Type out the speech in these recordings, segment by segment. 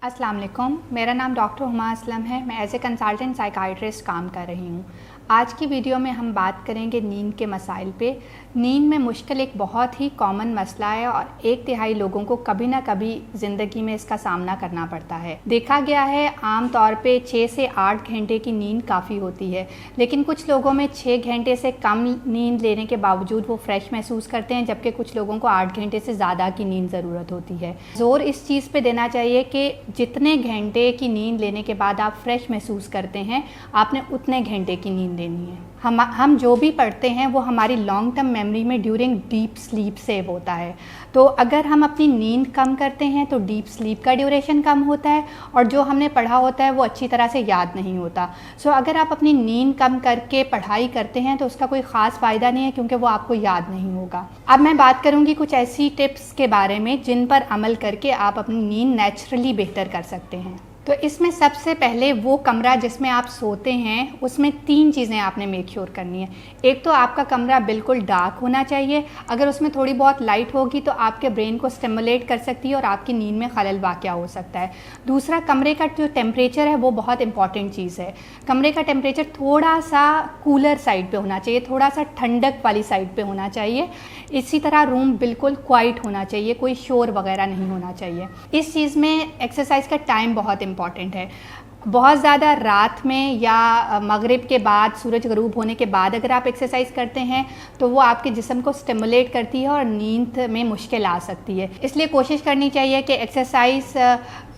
अस्सलाम वालेकुम, मेरा नाम डॉक्टर हुमा असलम है। मैं एज ए कंसल्टेंट साइकाइट्रिस्ट काम कर रही हूँ। आज की वीडियो में हम बात करेंगे नींद के मसाइल पे। नींद में मुश्किल एक बहुत ही कॉमन मसला है और 1/3 लोगों को कभी ना कभी ज़िंदगी में इसका सामना करना पड़ता है। देखा गया है आम तौर पे 6 से 8 घंटे की नींद काफ़ी होती है, लेकिन कुछ लोगों में 6 घंटे से कम नींद लेने के बावजूद वो फ्रेश महसूस करते हैं, जबकि कुछ लोगों को 8 घंटे से ज़्यादा की नींद ज़रूरत होती है। ज़ोर इस चीज़ पे देना चाहिए कि जितने घंटे की नींद लेने के बाद आप फ्रेश महसूस करते हैं, आपने उतने घंटे की नींद लेनी है। हम जो भी पढ़ते हैं वो हमारी लॉन्ग टर्म मेमोरी में ड्यूरिंग डीप स्लीप सेव होता है। तो अगर हम अपनी नींद कम करते हैं तो डीप स्लीप का ड्यूरेशन कम होता है और जो हमने पढ़ा होता है वो अच्छी तरह से याद नहीं होता। सो अगर आप अपनी नींद कम करके पढ़ाई करते हैं तो उसका कोई ख़ास फ़ायदा नहीं है, क्योंकि वो आपको याद नहीं होगा। अब मैं बात करूँगी कुछ ऐसी टिप्स के बारे में जिन पर अमल करके आप अपनी नींद नेचुरली बेहतर कर सकते हैं। तो इसमें सबसे पहले वो कमरा जिसमें आप सोते हैं उसमें 3 चीज़ें आपने मेक श्योर करनी है। एक तो आपका कमरा बिल्कुल डार्क होना चाहिए। अगर उसमें थोड़ी बहुत लाइट होगी तो आपके ब्रेन को स्टिमुलेट कर सकती है और आपकी नींद में खलल वाक़या हो सकता है। दूसरा, कमरे का जो टेम्परेचर है वो बहुत इंपॉर्टेंट चीज़ है। कमरे का टेम्परेचर थोड़ा सा कूलर साइड पे होना चाहिए, थोड़ा सा ठंडक वाली साइड पे होना चाहिए। इसी तरह रूम बिल्कुल क्वाइट होना चाहिए, कोई शोर वगैरह नहीं होना चाहिए। इस चीज़ में एक्सरसाइज का टाइम बहुत इंपॉर्टेंट है। बहुत ज़्यादा रात में या मगरिब के बाद, सूरज गरूब होने के बाद अगर आप एक्सरसाइज करते हैं तो वो आपके जिस्म को स्टिमुलेट करती है और नींद में मुश्किल आ सकती है। इसलिए कोशिश करनी चाहिए कि एक्सरसाइज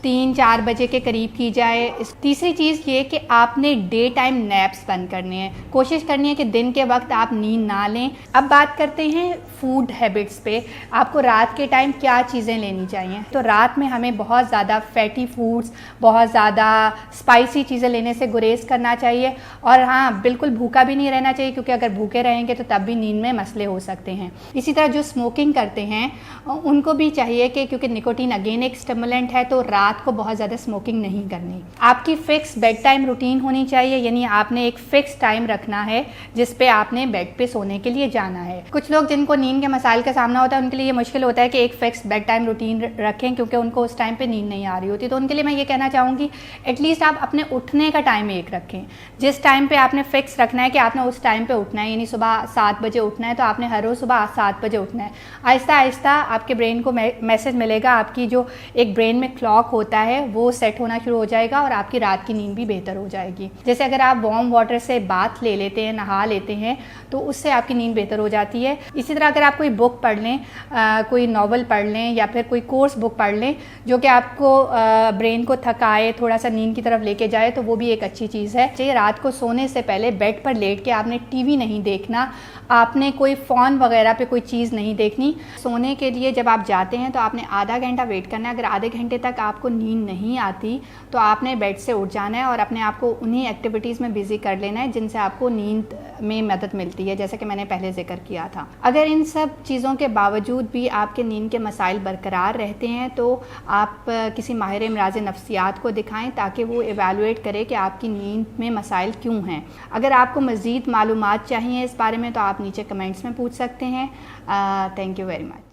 3-4 बजे के करीब की जाए। तीसरी चीज़ ये कि आपने डे टाइम नैप्स बंद करने हैं। कोशिश करनी है कि दिन के वक्त आप नींद ना लें। अब बात करते हैं फूड हैबिट्स पे। आपको रात के टाइम क्या चीज़ें लेनी चाहिए। तो रात में हमें बहुत ज़्यादा फैटी फूड्स, बहुत ज़्यादा स्पाइसी चीज़ें लेने से गुरेज करना चाहिए। और हाँ, बिल्कुल भूखा भी नहीं रहना चाहिए, क्योंकि अगर भूखे रहेंगे तो तब भी नींद में मसले हो सकते हैं। इसी तरह जो स्मोकिंग करते हैं उनको भी चाहिए कि, क्योंकि निकोटीन अगेन एक स्टिमुलेंट है, तो रात को बहुत ज़्यादा स्मोकिंग नहीं करनी। आपकी फिक्स बेड टाइम रूटीन होनी चाहिए, यानी आपने एक फिक्स टाइम रखना है जिस पे आपने बेड पे सोने के लिए जाना है। कुछ लोग जिनको नींद के मसाइल का सामना होता है उनके लिए ये मुश्किल होता है कि एक फिक्स बेड टाइम रूटीन रखें, क्योंकि उनको उस टाइम पे नींद नहीं आ रही होती। तो उनके लिए मैं ये कहना चाहूँगी, एटलीस्ट आप अपने उठने का टाइम एक रखें। जिस टाइम पे आपने फिक्स रखना है कि आपने उस टाइम पे उठना है, यानी सुबह 7 बजे उठना है, तो आपने हर रोज़ सुबह 7 बजे उठना है। आहिस्ता आहिस्ता आपके ब्रेन को मैसेज मिलेगा, आपकी जो एक ब्रेन में क्लॉक होता है वो सेट होना शुरू हो जाएगा और आपकी रात की नींद भी बेहतर हो जाएगी। जैसे अगर आप वार्म वाटर से बाथ ले लेते हैं, नहा लेते हैं, तो उससे आपकी नींद बेहतर हो जाती है। इसी तरह अगर आप कोई बुक पढ़ लें, कोई नॉवल पढ़ लें या फिर कोई कोर्स बुक पढ़ लें जो कि आपको ब्रेन को थकाए, थोड़ा सा नींद की तरफ लेके जाए, तो वो भी एक अच्छी चीज़ है। चाहिए रात को सोने से पहले बेड पर लेट के आपने टीवी नहीं देखना, आपने कोई फ़ोन वगैरह पे कोई चीज़ नहीं देखनी। सोने के लिए जब आप जाते हैं तो आपने आधा घंटा वेट करना है। अगर आधे घंटे तक आपको नींद नहीं आती तो आपने बेड से उठ जाना है और अपने आप को उन्हीं एक्टिविटीज़ में बिज़ी कर लेना है जिनसे आपको नींद में मदद मिलती है, जैसे कि मैंने पहले जिक्र किया था। अगर इन सब चीज़ों के बावजूद भी आपके नींद के मसाइल बरकरार रहते हैं तो आप किसी माहिर इमराज़ नफ्सियात को दिखाएं, ताकि वो एवेलुएट करे कि आपकी नींद में मसाइल क्यों हैं। अगर आपको मज़ीद मालूमात चाहिए इस बारे में तो आप नीचे कमेंट्स में पूछ सकते हैं। Thank you very much.